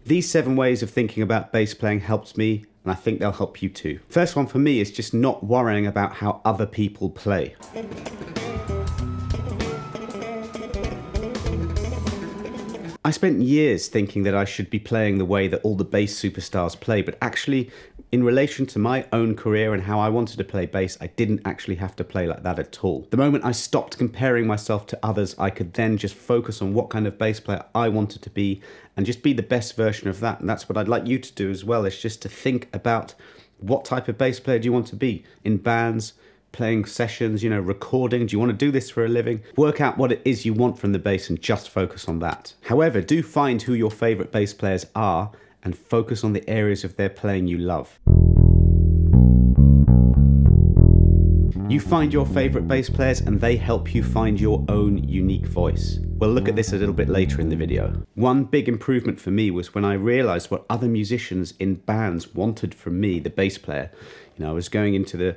These 7 ways of thinking about bass playing helped me, and I think they'll help you too. First one for me is just not worrying about how other people play. I spent years thinking that I should be playing the way that all the bass superstars play, but actually, in relation to my own career and how I wanted to play bass, I didn't actually have to play like that at all. The moment I stopped comparing myself to others, I could then just focus on what kind of bass player I wanted to be and just be the best version of that. And that's what I'd like you to do as well, is just to think about what type of bass player do you want to be in bands, playing sessions, recording. Do you want to do this for a living? Work out what it is you want from the bass and just focus on that. However, do find who your favorite bass players are and focus on the areas of their playing you love. You find your favorite bass players and they help you find your own unique voice. We'll look at this a little bit later in the video. One big improvement for me was when I realized what other musicians in bands wanted from me, the bass player. I was going into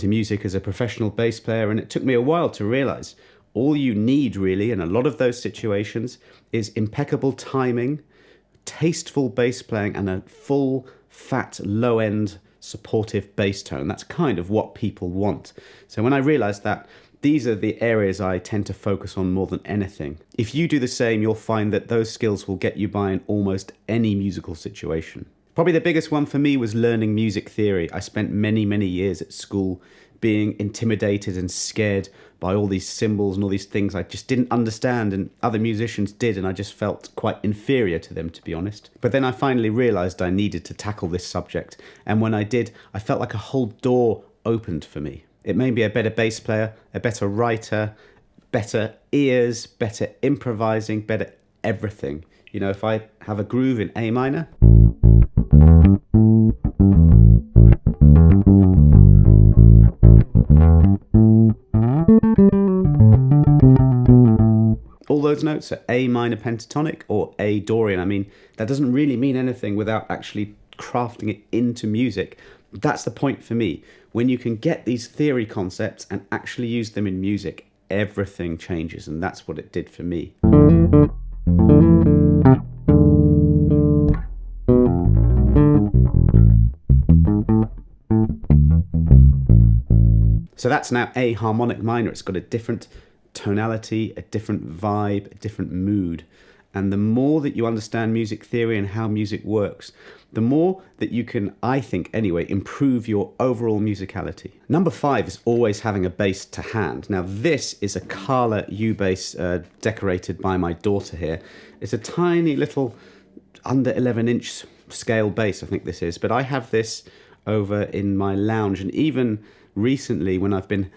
music as a professional bass player, and it took me a while to realize all you need really in a lot of those situations is impeccable timing, tasteful bass playing, and a full, fat, low-end, supportive bass tone. That's kind of what people want. So when I realized that, these are the areas I tend to focus on more than anything. If you do the same, you'll find that those skills will get you by in almost any musical situation. Probably the biggest one for me was learning music theory. I spent many, many years at school being intimidated and scared by all these symbols and all these things I just didn't understand, and other musicians did, and I just felt quite inferior to them, to be honest. But then I finally realized I needed to tackle this subject, and when I did, I felt like a whole door opened for me. It made me a better bass player, a better writer, better ears, better improvising, better everything. If I have a groove in A minor, all those notes are A minor pentatonic or A Dorian. I mean, that doesn't really mean anything without actually crafting it into music. That's the point for me. When you can get these theory concepts and actually use them in music, everything changes, and that's what it did for me. So that's now A harmonic minor. It's got a different tonality, a different vibe, a different mood. And the more that you understand music theory and how music works, the more that you can, I think anyway, improve your overall musicality. Number 5 is always having a bass to hand. Now this is a Kala U bass decorated by my daughter here. It's a tiny little under 11-inch scale bass, I think this is, but I have this over in my lounge, and even recently when I've been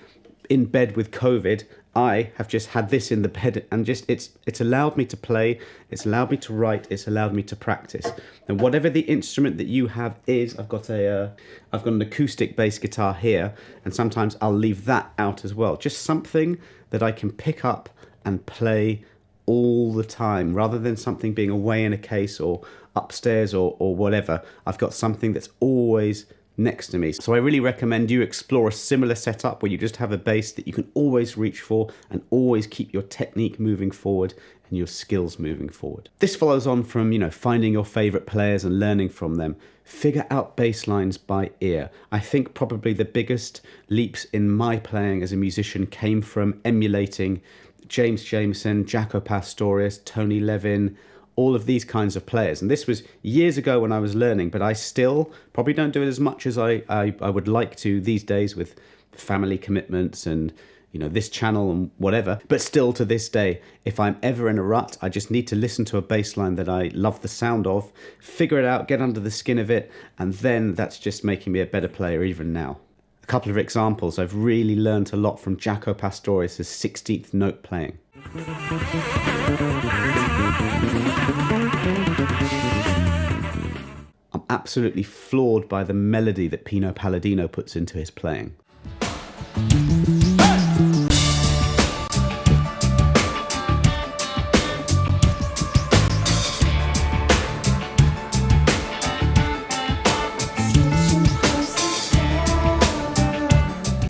in bed with COVID, I have just had this in the bed, and just it's allowed me to play, it's allowed me to write, it's allowed me to practice. And whatever the instrument that you have is, I've got an acoustic bass guitar here, and sometimes I'll leave that out as well. Just something that I can pick up and play all the time, rather than something being away in a case or upstairs or whatever. I've got something that's always next to me. So I really recommend you explore a similar setup where you just have a bass that you can always reach for and always keep your technique moving forward and your skills moving forward. This follows on from, finding your favorite players and learning from them. Figure out bass lines by ear. I think probably the biggest leaps in my playing as a musician came from emulating James Jameson, Jaco Pastorius, Tony Levin, all of these kinds of players. And this was years ago when I was learning, but I still probably don't do it as much as I would like to these days with family commitments and this channel and whatever. But still to this day, if I'm ever in a rut, I just need to listen to a bass line that I love the sound of, figure it out, get under the skin of it, and then that's just making me a better player even now. A couple of examples. I've really learned a lot from Jaco Pastorius' 16th note playing. I'm absolutely floored by the melody that Pino Palladino puts into his playing.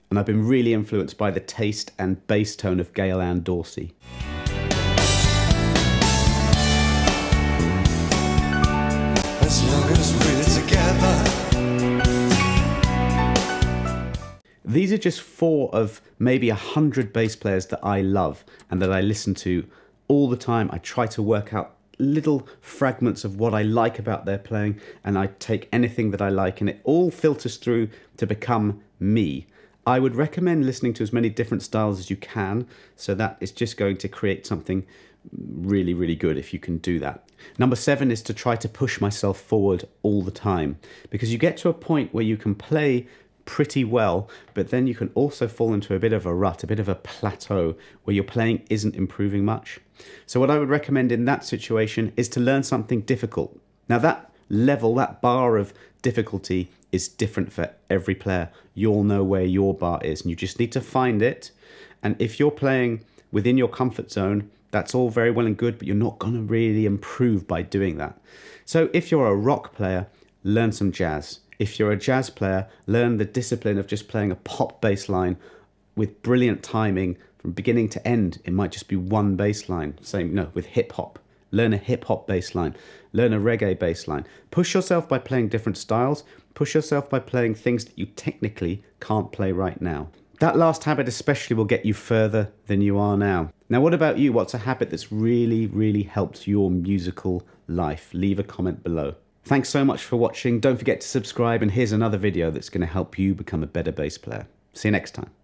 And I've been really influenced by the taste and bass tone of Gail Ann Dorsey. as long as we're together. These are just 4 of maybe 100 bass players that I love and that I listen to all the time. I try to work out little fragments of what I like about their playing, and I take anything that I like and it all filters through to become me. I would recommend listening to as many different styles as you can, so that is just going to create something really, really good if you can do that. Number 7 is to try to push myself forward all the time, because you get to a point where you can play pretty well, but then you can also fall into a bit of a rut, a bit of a plateau where your playing isn't improving much. So what I would recommend in that situation is to learn something difficult. Now that level, that bar of difficulty is different for every player. You'll know where your bar is and you just need to find it. And if you're playing within your comfort zone, that's all very well and good, but you're not going to really improve by doing that. So if you're a rock player, learn some jazz. If you're a jazz player, learn the discipline of just playing a pop bass line with brilliant timing from beginning to end. It might just be one bass line. Same, no, with hip hop. Learn a hip hop bass line. Learn a reggae bass line. Push yourself by playing different styles. Push yourself by playing things that you technically can't play right now. That last habit especially will get you further than you are now. Now, what about you? What's a habit that's really, really helped your musical life? Leave a comment below. Thanks so much for watching. Don't forget to subscribe, and here's another video that's going to help you become a better bass player. See you next time.